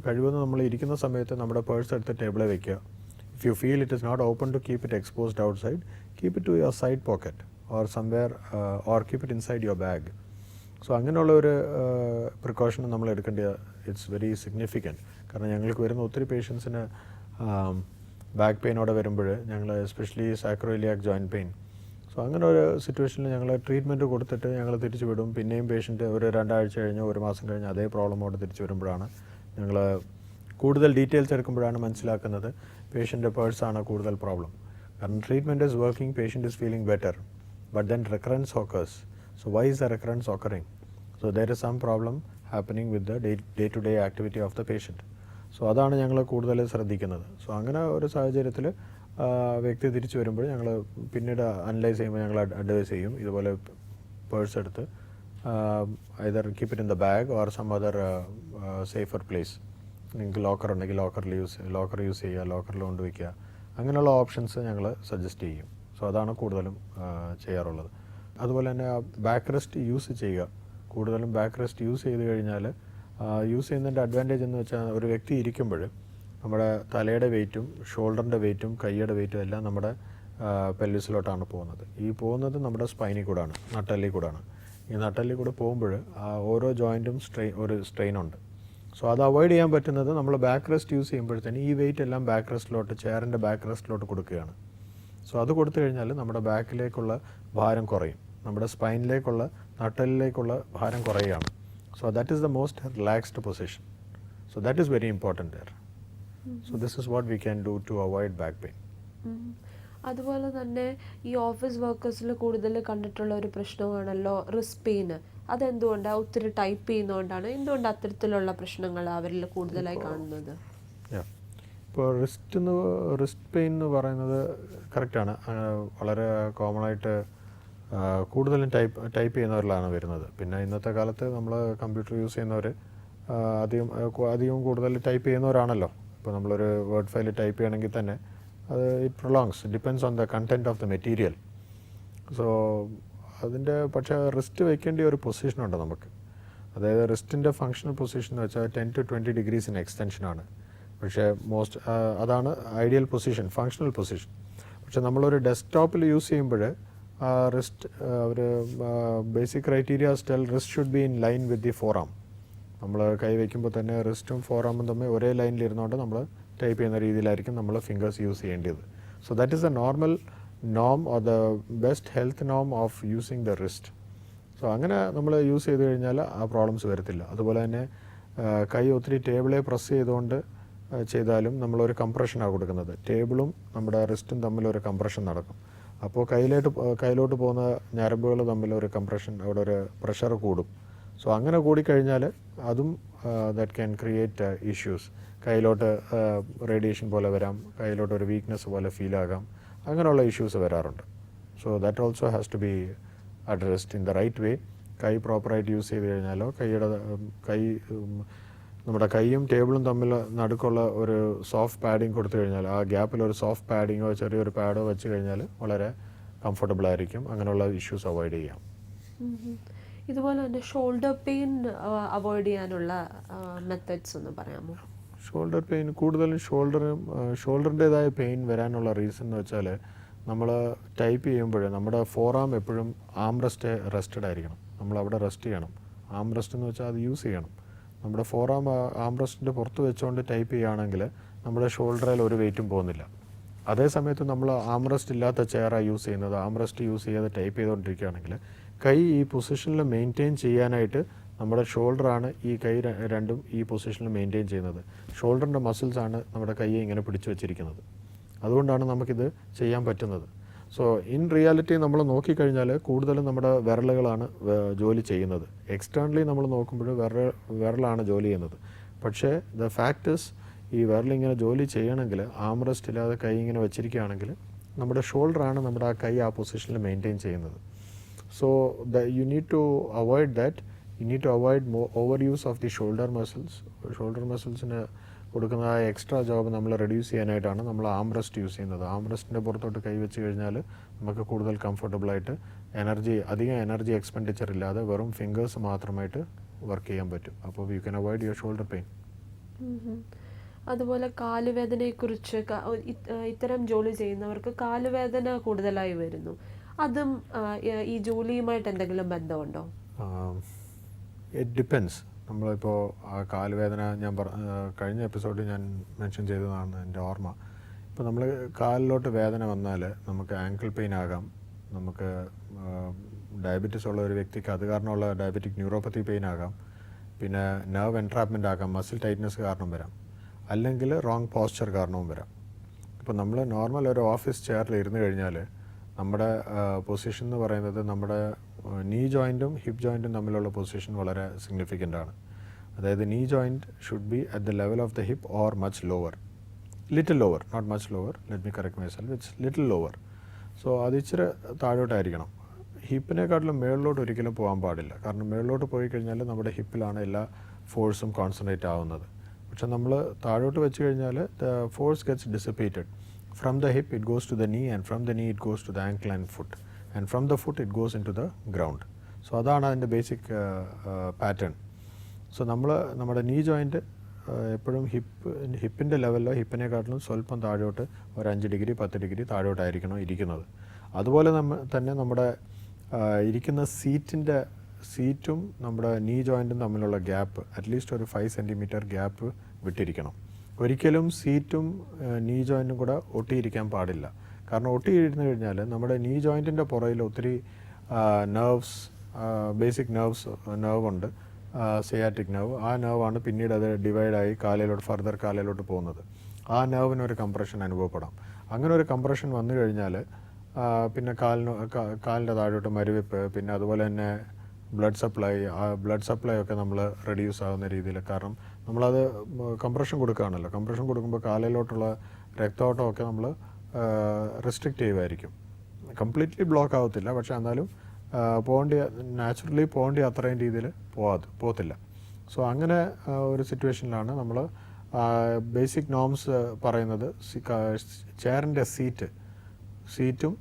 കഴിവതും നമ്മൾ ഇരിക്കുന്ന സമയത്ത് നമ്മുടെ പേഴ്സ് എടുത്ത് ടേബിളിൽ വെക്കുക. If you feel it is not open to keep it exposed outside, keep it to your side pocket or somewhere or keep it inside your bag. So അങ്ങനെയുള്ള ഒരു പ്രിക്കോഷൻ നമ്മൾ എടുക്കേണ്ടത് ഇറ്റ്സ് വെരി സിഗ്നിഫിക്കൻറ്റ്. കാരണം ഞങ്ങൾക്ക് വരുന്ന ഒത്തിരി പേഷ്യൻസിന് back പെയിനോടെ വരുമ്പോൾ ഞങ്ങൾ especially sacroiliac joint pain, so അങ്ങനെ ഒരു സിറ്റുവേഷനിൽ ഞങ്ങൾ ട്രീറ്റ്മെൻറ്റ് കൊടുത്തിട്ട് ഞങ്ങൾ തിരിച്ചു വിടും. പിന്നെയും പേഷ്യൻറ്റ് ഒരു 2 ആഴ്ച കഴിഞ്ഞോ 1 മാസം കഴിഞ്ഞ് അതേ പ്രോബ്ലമോട് തിരിച്ചു വരുമ്പോഴാണ് ഞങ്ങൾ കൂടുതൽ ഡീറ്റെയിൽസ് എടുക്കുമ്പോഴാണ് മനസ്സിലാക്കുന്നത് പേഷ്യൻ്റെ പേഴ്സാണ് കൂടുതൽ പ്രോബ്ലം. കാരണം treatment is working, patient is feeling better, but then recurrence occurs. So why is the recurrence occurring? So there is some problem happening with the day to day activity of the patient. So അതാണ് ഞങ്ങൾ കൂടുതൽ ശ്രദ്ധിക്കുന്നത്. So അങ്ങനെ ഒരു സാഹചര്യത്തിൽ വ്യക്തി തിരിച്ചു വരുമ്പോൾ ഞങ്ങൾ പിന്നീട് അനലൈസ് ചെയ്യുമ്പോൾ ഞങ്ങൾ അഡ്വൈസ് ചെയ്യും, ഇതുപോലെ പേഴ്സ് എടുത്ത് either keep it in the bag or some other safer place. നിങ്ങൾക്ക് ലോക്കർ ഉണ്ടെങ്കിൽ ലോക്കർ യൂസ് ചെയ്യുക, ലോക്കറിൽ കൊണ്ടുവയ്ക്കുക, അങ്ങനെയുള്ള ഓപ്ഷൻസ് ഞങ്ങൾ സജസ്റ്റ് ചെയ്യും. സോ അതാണ് കൂടുതലും ചെയ്യാറുള്ളത്. അതുപോലെ തന്നെ ബാക്ക് റെസ്റ്റ് യൂസ് ചെയ്യുക. കൂടുതലും ബാക്ക് റെസ്റ്റ് യൂസ് ചെയ്ത് കഴിഞ്ഞാൽ യൂസ് ചെയ്യുന്നതിൻ്റെ അഡ്വാൻറ്റേജ് എന്ന് വെച്ചാൽ ഒരു വ്യക്തി ഇരിക്കുമ്പോൾ നമ്മുടെ തലയുടെ വെയിറ്റും ഷോൾഡറിൻ്റെ വെയിറ്റും കൈയുടെ വെയിറ്റും എല്ലാം നമ്മുടെ പെൽവിസിലോട്ടാണ് പോകുന്നത്. ഈ പോകുന്നത് നമ്മുടെ സ്പൈനിൽ കൂടാണ്, നട്ടെല്ലിൽ കൂടാണ്. ഈ നട്ടെല്ലിൽ കൂടെ പോകുമ്പോൾ ഓരോ ജോയിൻറ്റും ഒരു സ്ട്രെയിനുണ്ട്. സോ അത് അവോയ്ഡ് ചെയ്യാൻ പറ്റുന്നത് നമ്മൾ ബാക്ക് റെസ്റ്റ് യൂസ് ചെയ്യുമ്പോഴത്തേന് ഈ വെയിറ്റ് എല്ലാം ബാക്ക് റെസ്റ്റിലോട്ട്, ചെയറിൻ്റെ ബാക്ക് റെസ്റ്റിലോട്ട് കൊടുക്കുകയാണ്. സോ അത് കൊടുത്തു കഴിഞ്ഞാൽ നമ്മുടെ ബാക്കിലേക്കുള്ള ഭാരം കുറയും, നമ്മുടെ സ്പൈനിലേക്കുള്ള നട്ടെല്ലിലേക്കുള്ള ഭാരം കുറയുകയാണ്. So that is the most relaxed position. So that is very important there. So this is what we can do to avoid back pain. അതുപോലെ തന്നെ ഈ ഓഫീസ് വർക്കേഴ്സിൽ കൂടുതൽ കണ്ടിട്ടുള്ള ഒരു പ്രശ്നമാണല്ലോ റിസ്ക് പെയിൻ. അതെന്തുകൊണ്ടാണ്? ഒത്തിരി ടൈപ്പ് ചെയ്യുന്നതുകൊണ്ടാണ്? എന്തുകൊണ്ട് അത്തരത്തിലുള്ള പ്രശ്നങ്ങൾ അവരിൽ കൂടുതലായി കാണുന്നത്? ഇപ്പോൾ റിസ്റ്റ് പെയിൻ എന്ന് പറയുന്നത് കറക്റ്റാണ്, വളരെ കോമൺ ആയിട്ട് കൂടുതലും ടൈപ്പ് ചെയ്യുന്നവരിലാണ് വരുന്നത്. പിന്നെ ഇന്നത്തെ കാലത്ത് നമ്മൾ കമ്പ്യൂട്ടർ യൂസ് ചെയ്യുന്നവർ അധികം കൂടുതൽ ടൈപ്പ് ചെയ്യുന്നവരാണല്ലോ. ഇപ്പോൾ നമ്മളൊരു വേർഡ് ഫയൽ ടൈപ്പ് ചെയ്യണമെങ്കിൽ തന്നെ അത് it prolongs, depends on the content of the material. So അതിൻ്റെ പക്ഷേ റിസ്റ്റ് വയ്ക്കേണ്ട ഒരു പൊസിഷനുണ്ട് നമുക്ക്. അതായത് റിസ്റ്റിൻ്റെ ഫങ്ഷണൽ പൊസിഷൻ എന്ന് വെച്ചാൽ 10 to 20 ഡിഗ്രീസിന് എക്സ്റ്റൻഷനാണ്. പക്ഷേ അതാണ് ഐഡിയൽ പൊസിഷൻ, ഫങ്ഷണൽ പൊസിഷൻ. പക്ഷേ നമ്മളൊരു ഡെസ്ക്ടോപ്പിൽ യൂസ് ചെയ്യുമ്പോൾ റിസ്റ്റ് ഒരു basic criterias tell wrist should be in line with the forearm. നമ്മൾ കൈ വയ്ക്കുമ്പോൾ തന്നെ റിസ്റ്റും ഫോറാമും തമ്മിൽ ഒരേ ലൈനിൽ ഇരുന്നുകൊണ്ട് നമ്മൾ ടൈപ്പ് ചെയ്യുന്ന രീതിയിലായിരിക്കും നമ്മൾ ഫിംഗേഴ്സ് യൂസ് ചെയ്യേണ്ടത്. So that is A normal Noam or the best health Noam of using the wrist. So അങ്ങനെ നമ്മൾ യൂസ് ചെയ്ത് കഴിഞ്ഞാൽ ആ പ്രോബ്ലംസ് വരത്തില്ല. അതുപോലെ തന്നെ കൈ ഒത്തിരി ടേബിളെ പ്രസ് ചെയ്തുകൊണ്ട് ചെയ്താലും നമ്മളൊരു കംപ്രഷനാണ് കൊടുക്കുന്നത്. ടേബിളും നമ്മുടെ റിസ്റ്റും തമ്മിലൊരു കംപ്രഷൻ നടക്കും. അപ്പോൾ കയ്യിലോട്ട് പോകുന്ന ഞരമ്പുകൾ തമ്മിലൊരു കംപ്രഷൻ, അവിടെ ഒരു പ്രഷർ കൂടും. സോ അങ്ങനെ കൂടിക്കഴിഞ്ഞാൽ അതും ദാറ്റ് ക്യാൻ ക്രിയേറ്റ് ഇഷ്യൂസ്. കയ്യിലോട്ട് റേഡിയേഷൻ പോലെ വരാം, കയ്യിലോട്ട് ഒരു വീക്ക്നെസ് പോലെ ഫീൽ ആകാം, അങ്ങനെയുള്ള ഇഷ്യൂസ് വരാറുണ്ട്. So that also has to be addressed in the right way. കൈ പ്രോപ്പറായിട്ട് യൂസ് ചെയ്ത് കഴിഞ്ഞാലോ നമ്മുടെ കൈയും ടേബിളും തമ്മിൽ നടുക്കുള്ള ഒരു സോഫ്റ്റ് പാഡിങ് കൊടുത്തു കഴിഞ്ഞാൽ, ആ ഗ്യാപ്പിൽ ഒരു സോഫ്റ്റ് പാഡിങ്ങോ ചെറിയൊരു പാഡോ വെച്ച് കഴിഞ്ഞാൽ വളരെ കംഫർട്ടബിൾ ആയിരിക്കും. അങ്ങനെയുള്ള ഇഷ്യൂസ് അവോയ്ഡ് ചെയ്യാം. ഇതുപോലെ തന്നെ ഷോൾഡർ പെയിൻ അവോയ്ഡ് ചെയ്യാനുള്ള മെത്തേഡ്സ് ഒന്ന് പറയാമോ? ഷോൾഡർ പെയിൻ കൂടുതലും ഷോൾഡറിൻ്റേതായ പെയിൻ വരാനുള്ള റീസൺ എന്ന് വെച്ചാൽ, നമ്മൾ ടൈപ്പ് ചെയ്യുമ്പോൾ നമ്മുടെ ഫോറാം എപ്പോഴും റെസ്റ്റഡ് ആയിരിക്കണം. നമ്മളവിടെ റെസ്റ്റ് ചെയ്യണം. റെസ്റ്റ് എന്ന് വെച്ചാൽ അത് യൂസ് ചെയ്യണം. നമ്മുടെ ഫോറാം റെസ്റ്റിൻ്റെ പുറത്ത് വെച്ചുകൊണ്ട് ടൈപ്പ് ചെയ്യുകയാണെങ്കിൽ നമ്മുടെ ഷോൾഡറിൽ ഒരു വെയിറ്റും പോകുന്നില്ല. അതേ സമയത്ത് നമ്മൾ റെസ്റ്റ് ഇല്ലാത്ത ചെയറാണ് യൂസ് ചെയ്യുന്നത്, റെസ്റ്റ് യൂസ് ചെയ്യാതെ ടൈപ്പ് ചെയ്തുകൊണ്ടിരിക്കുകയാണെങ്കിൽ കൈ ഈ പൊസിഷനിൽ മെയിൻറ്റെയിൻ ചെയ്യാനായിട്ട് നമ്മുടെ ഷോൾഡറാണ് ഈ കൈ രണ്ടും ഈ പൊസിഷനിൽ മെയിൻറ്റെയിൻ ചെയ്യുന്നത്. ഷോൾഡറിൻ്റെ മസിൽസാണ് നമ്മുടെ കൈയെ ഇങ്ങനെ പിടിച്ചു വച്ചിരിക്കുന്നത്. അതുകൊണ്ടാണ് നമുക്കിത് ചെയ്യാൻ പറ്റുന്നത്. സോ ഇൻ റിയാലിറ്റി നമ്മൾ നോക്കിക്കഴിഞ്ഞാൽ കൂടുതലും നമ്മുടെ വിരലുകളാണ് ജോലി ചെയ്യുന്നത്. എക്സ്റ്റേണലി നമ്മൾ നോക്കുമ്പോൾ വിരലാണ് ജോലി ചെയ്യുന്നത്. പക്ഷേ ദ ഫാക്ട് ഇസ്, ഈ വിരലിങ്ങനെ ജോലി ചെയ്യണമെങ്കിൽ റെസ്റ്റ് ഇല്ലാതെ കൈ ഇങ്ങനെ വെച്ചിരിക്കുകയാണെങ്കിൽ നമ്മുടെ ഷോൾഡറാണ് നമ്മുടെ ആ കൈ ആ പൊസിഷനിൽ മെയിൻറ്റെയിൻ ചെയ്യുന്നത്. So you need to avoid that. You need to avoid over use of the shoulder muscles. Shoulder മസിൽസിന് കൊടുക്കുന്ന ആ എക്സ്ട്രാ ജോബ് നമ്മൾ റെഡ്യൂസ് ചെയ്യാനായിട്ടാണ് നമ്മൾ റെസ്റ്റ് യൂസ് ചെയ്യുന്നത്. റെസ്റ്റിൻ്റെ പുറത്തോട്ട് കൈ വെച്ച് കഴിഞ്ഞാൽ നമുക്ക് കൂടുതൽ കംഫർട്ടബിളായിട്ട് അധികം എനർജി എക്സ്പെൻഡിച്ചർ ഇല്ലാതെ വെറും ഫിംഗേഴ്സ് മാത്രമായിട്ട് വർക്ക് ചെയ്യാൻ പറ്റും. അപ്പോൾ you can avoid your shoulder pain. അതുപോലെ കാലുവേദനയെക്കുറിച്ച്, ഇത്തരം ജോലി ചെയ്യുന്നവർക്ക് കാലുവേദന കൂടുതലായി വരുന്നു. അതും ഈ ജോലിയുമായിട്ട് എന്തെങ്കിലും ബന്ധമുണ്ടോ? It depends. നമ്മളിപ്പോൾ കാലുവേദന കഴിഞ്ഞ എപ്പിസോഡിൽ ഞാൻ മെൻഷൻ ചെയ്തതാണ് എൻ്റെ ഓർമ്മ. ഇപ്പോൾ നമ്മൾ കാലിലോട്ട് വേദന വന്നാൽ നമുക്ക് ആങ്കിൾ പെയിൻ ആകാം, നമുക്ക് ഡയബറ്റീസ് ഉള്ള ഒരു വ്യക്തിക്ക് അത് കാരണമുള്ള ഡയബറ്റിക് ന്യൂറോപ്പത്തി പെയിൻ ആകാം, പിന്നെ നെർവ് എൻട്രാപ്മെൻ്റ് ആകാം, മസിൽ ടൈറ്റ്നസ് കാരണം വരാം, അല്ലെങ്കിൽ റോങ് പോസ്ചർ കാരണവും വരാം. ഇപ്പോൾ നമ്മൾ നോർമൽ ഒരു ഓഫീസ് ചെയറിൽ ഇരുന്ന് കഴിഞ്ഞാൽ നമ്മുടെ പൊസിഷൻ എന്ന് പറയുന്നത് നമ്മുടെ നീ ജോയിൻറ്റും ഹിപ്പ് ജോയിൻറ്റും തമ്മിലുള്ള പൊസിഷൻ വളരെ സിഗ്നിഫിക്കൻ്റ് ആണ്. അതായത് knee joint should be at the level of the hip or much lower, little lower, not much lower, let me correct myself, it's little lower. So അത് ഇച്ചിരി താഴോട്ടായിരിക്കണം. ഹിപ്പിനെക്കാട്ടിലും മേളിലോട്ട് ഒരിക്കലും പോകാൻ പാടില്ല. കാരണം മേളിലോട്ട് പോയി കഴിഞ്ഞാൽ നമ്മുടെ ഹിപ്പിലാണ് എല്ലാ ഫോഴ്സും കോൺസെൻട്രേറ്റ് ആവുന്നത്. പക്ഷെ നമ്മൾ താഴോട്ട് വെച്ച് കഴിഞ്ഞാൽ the force gets dissipated. From the hip it goes to the knee, and from the knee it goes to the ankle and foot, and from the foot it goes into the ground. So അതാണ് അതിൻ്റെ basic pattern. So നമ്മുടെ നീ joint എപ്പോഴും ഹിപ്പിൻ്റെ ലെവലിലോ ഹിപ്പിനെക്കാട്ടിലും സ്വല്പം താഴോട്ട് ഒരു 5 degree 10 degree താഴോട്ടായിരിക്കണം ഇരിക്കുന്നത്. അതുപോലെ തന്നെ നമ്മുടെ ഇരിക്കുന്ന സീറ്റും നമ്മുടെ നീ ജോയിൻറ്റും തമ്മിലുള്ള ഗ്യാപ്പ് അറ്റ്ലീസ്റ്റ് ഒരു 5 സെൻറ്റിമീറ്റർ ഗ്യാപ്പ് വിട്ടിരിക്കണം. ഒരിക്കലും സീറ്റും നീ ജോയിൻറ്റും കൂടെ ഒട്ടിയിരിക്കാൻ പാടില്ല. കാരണം ഒട്ടിയിരുന്നു കഴിഞ്ഞാൽ നമ്മുടെ നീ ജോയിൻറ്റിൻ്റെ പുറയിൽ ഒത്തിരി ബേസിക് നെർവ് ഉണ്ട്, സിയാറ്റിക് നെർവ്. ആ നെർവാണ് പിന്നീട് അത് ഡിവൈഡായി ഫർദർ കാലിലോട്ട് പോകുന്നത്. ആ നെർവിനൊരു കംപ്രഷൻ അനുഭവപ്പെടാം. അങ്ങനെ ഒരു കംപ്രഷൻ വന്നു കഴിഞ്ഞാൽ പിന്നെ കാലിൻ്റെ താഴോട്ട് മരവിപ്പ്, പിന്നെ അതുപോലെ തന്നെ ബ്ലഡ് സപ്ലൈ ഒക്കെ നമ്മൾ റെഡ്യൂസ് ആകുന്ന രീതിയിൽ. കാരണം നമ്മളത് കംപ്രഷൻ കൊടുക്കുകയാണല്ലോ. കംപ്രഷൻ കൊടുക്കുമ്പോൾ കാലിലോട്ടുള്ള രക്തോട്ടമൊക്കെ നമ്മൾ റെസ്ട്രിക്റ്റ് ചെയ്യുമായിരിക്കും. കംപ്ലീറ്റ്ലി ബ്ലോക്ക് ആവത്തില്ല, പക്ഷേ എന്നാലും നാച്ചുറലി പോകേണ്ട അത്രയും രീതിയിൽ പോകത്തില്ല. സോ അങ്ങനെ ഒരു സിറ്റുവേഷനിലാണ് നമ്മൾ ബേസിക് നോംസ് പറയുന്നത് ചെയറിൻ്റെ സീറ്റും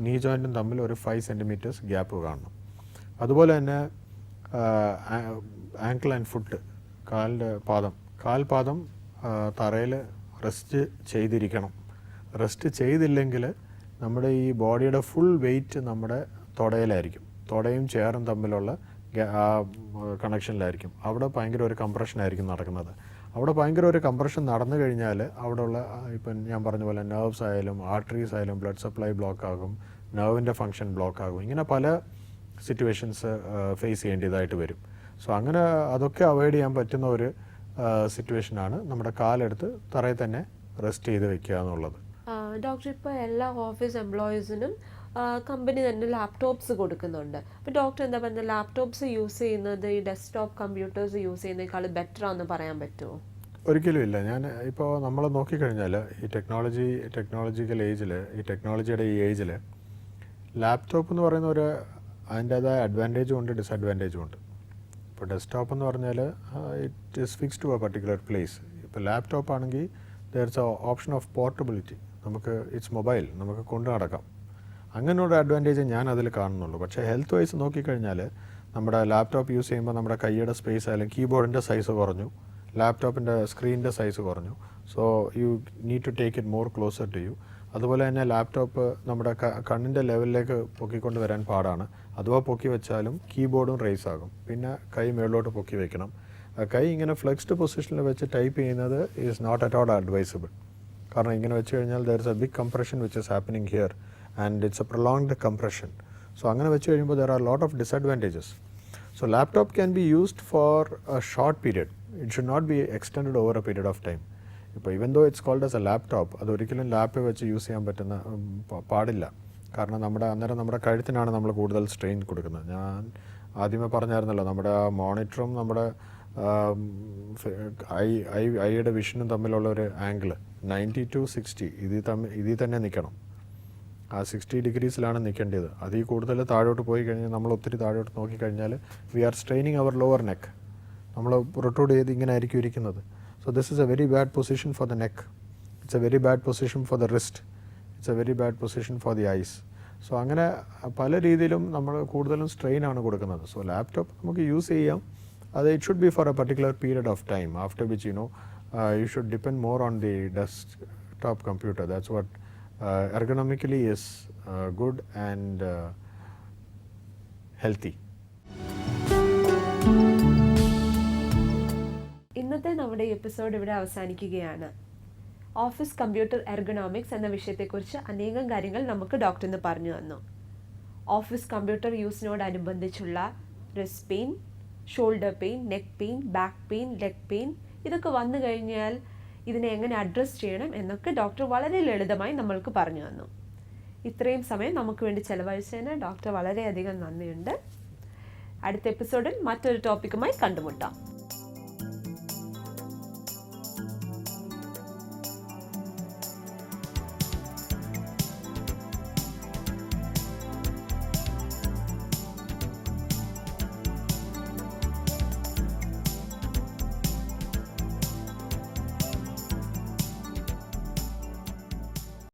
നീ ജോയിൻറ്റും തമ്മിൽ ഒരു 5 സെൻറ്റിമീറ്റേഴ്സ് ഗ്യാപ്പ് കാണണം. അതുപോലെ തന്നെ ആങ്കിൾ ആൻഡ് ഫുട്ട്, കാൽപാദം തറയിൽ റെസ്റ്റ് ചെയ്തിരിക്കണം. റെസ്റ്റ് ചെയ്തില്ലെങ്കിൽ നമ്മുടെ ഈ ബോഡിയുടെ ഫുൾ വെയിറ്റ് നമ്മുടെ തുടയിലായിരിക്കും. തുടയും ചെയറും തമ്മിലുള്ള കണക്ഷനിലായിരിക്കും. അവിടെ ഭയങ്കര ഒരു കംപ്രഷനായിരിക്കും നടക്കുന്നത്. അവിടെ ഭയങ്കര ഒരു കംപ്രഷൻ നടന്നു കഴിഞ്ഞാൽ അവിടെയുള്ള ഇപ്പം ഞാൻ പറഞ്ഞ പോലെ നെർവ്സ് ആയാലും ആർട്ടറീസ് ആയാലും ബ്ലഡ് സപ്ലൈ ബ്ലോക്ക് ആകും, നെർവിൻ്റെ ഫങ്ഷൻ ബ്ലോക്ക് ആകും. ഇങ്ങനെ പല സിറ്റുവേഷൻസ് ഫേസ് ചെയ്യേണ്ടതായിട്ട് വരും. സോ അങ്ങനെ അതൊക്കെ അവോയ്ഡ് ചെയ്യാൻ പറ്റുന്ന ഒരു സിറ്റുവേഷനാണ് നമ്മുടെ കാലെടുത്ത് തറയിൽ തന്നെ റെസ്റ്റ് ചെയ്ത് വെക്കുക എന്നുള്ളത്. ഡോക്ടർ, ഇപ്പോൾ എല്ലാ ഓഫീസ് എംപ്ലോയീസിനും കമ്പനി തന്നെ ലാപ്ടോപ്സ് കൊടുക്കുന്നുണ്ട്. അപ്പോൾ ഡോക്ടർ എന്താ പറയുന്നത്, ലാപ്ടോപ്സ് യൂസ് ചെയ്യുന്നത് ഈ ഡെസ്ക്ടോപ്പ് കമ്പ്യൂട്ടേഴ്സ് യൂസ് ചെയ്യുന്നതിനേക്കാൾ ബെറ്റർ ആണെന്ന് പറയാൻ പറ്റുമോ? ഒരിക്കലും ഇല്ല. ഇപ്പോൾ നമ്മൾ നോക്കിക്കഴിഞ്ഞാൽ ഈ ടെക്നോളജിക്കൽ ഏജിൽ, ഈ ടെക്നോളജിയുടെ ഈ ഏജിൽ ലാപ്ടോപ്പ് എന്ന് പറയുന്ന അതിൻ്റേതായ അഡ്വാൻറ്റേജും ഉണ്ട്, ഡിസഡ്വാൻറ്റേജും ഉണ്ട്. ഇപ്പോൾ ഡെസ്ക്ടോപ്പ് എന്ന് പറഞ്ഞാൽ it is fix to a particular place. ഇപ്പോൾ ലാപ്ടോപ്പ് ആണെങ്കിൽ there is a option of portability. It's mobile, നമുക്ക് കൊണ്ടു നടക്കാം. അങ്ങനെയുള്ള അഡ്വാൻറ്റേജ് ഞാൻ അതിൽ കാണുന്നുള്ളൂ. പക്ഷേ ഹെൽത്ത് വൈസ് നോക്കിക്കഴിഞ്ഞാൽ നമ്മുടെ ലാപ്ടോപ്പ് യൂസ് ചെയ്യുമ്പോൾ നമ്മുടെ കൈയുടെ സ്പേസ് ആയാലും കീബോർഡിൻ്റെ സൈസ് കുറഞ്ഞു, ലാപ്ടോപ്പിൻ്റെ സ്ക്രീനിൻ്റെ സൈസ് കുറഞ്ഞു. So you need to take it more closer to you. അതുപോലെ തന്നെ ലാപ്ടോപ്പ് നമ്മുടെ കണ്ണിൻ്റെ ലെവലിലേക്ക് പൊക്കിക്കൊണ്ട് വരാൻ പാടാണ്. അഥവാ പൊക്കി വെച്ചാലും കീബോർഡും റേസ് ആകും. പിന്നെ കൈ മുകളിലോട്ട് പൊക്കി വെക്കണം. കൈ ഇങ്ങനെ ഫ്ലെക്സ്ഡ് പൊസിഷനിൽ വെച്ച് ടൈപ്പ് ചെയ്യുന്നത് is not at all advisable. കാരണം ഇങ്ങനെ വെച്ച് കഴിഞ്ഞാൽ there is a big compression which is happening here and it's a prolonged compression. So അങ്ങനെ വെച്ച് കഴിയുമ്പോൾ there are lot of disadvantages. So laptop can be used for a short period. It should not be extend over a period of time. ഇപ്പോൾ even though it's called as a laptop, അതൊരിക്കലും ലാപ്പിൽ വെച്ച് use ചെയ്യാൻ പാടില്ല. കാരണം അന്നേരം നമ്മുടെ കഴുത്തിനാണ് നമ്മൾ കൂടുതൽ സ്ട്രെയിൻ കൊടുക്കുന്നത്. ഞാൻ ആദ്യമേ പറഞ്ഞായിരുന്നല്ലോ, നമ്മുടെ മോണിറ്ററും നമ്മുടെ ഐയുടെ വിഷനും തമ്മിലുള്ള ഒരു ആംഗിൾ 90 to 60 ഇതിൽ തന്നെ നിൽക്കണം. ആ 60 ഡിഗ്രീസിലാണ് നിൽക്കേണ്ടത്. അതിൽ കൂടുതൽ താഴോട്ട് പോയി കഴിഞ്ഞാൽ, നമ്മൾ ഒത്തിരി താഴോട്ട് നോക്കിക്കഴിഞ്ഞാൽ വി ആർ സ്ട്രെയിനിങ് അവർ ലോവർ നെക്ക്. നമ്മൾ റൊട്ടോട്ട് ചെയ്ത് ഇങ്ങനെ ആയിരിക്കും ഇരിക്കുന്നത്. So this is a very bad position for the neck. It's a very bad position for the wrist. It's a very bad position for the eyes. So അങ്ങനെ പല രീതിയിലും നമ്മൾ കൂടുതലും സ്ട്രെയിൻ ആണ് കൊടുക്കുന്നത്. സോ ലാപ്ടോപ്പ് നമുക്ക് യൂസ് ചെയ്യാം. it should be for a particular period of time, after which you should depend more on the desktop computer. That's what ergonomically is good and healthy. ഇന്നത്തെ നമ്മുടെ എപ്പിസോഡ് ഇവിടെ അവസാനിക്കുകയാണ്. Office computer ergonomics എന്ന വിഷയത്തെക്കുറിച്ച് അനേകം കാര്യങ്ങൾ നമുക്ക് ഡോക്ടറിന് പറഞ്ഞു തന്നു. ഓഫീസ് കമ്പ്യൂട്ടർ യൂസിനോടനുബന്ധിച്ചുള്ള wrist pain, shoulder pain, neck pain, back pain, leg pain, ഇതൊക്കെ വന്നു കഴിഞ്ഞാൽ ഇതിനെ എങ്ങനെ അഡ്രസ്സ് ചെയ്യണം എന്നൊക്കെ ഡോക്ടർ വളരെ ലളിതമായി നമ്മൾക്ക് പറഞ്ഞു തന്നു. ഇത്രയും സമയം നമുക്ക് വേണ്ടി ചെലവഴിച്ചതിന് ഡോക്ടർ വളരെയധികം നന്ദിയുണ്ട്. അടുത്ത എപ്പിസോഡിൽ മറ്റൊരു ടോപ്പിക്കുമായി കണ്ടുമുട്ടാം.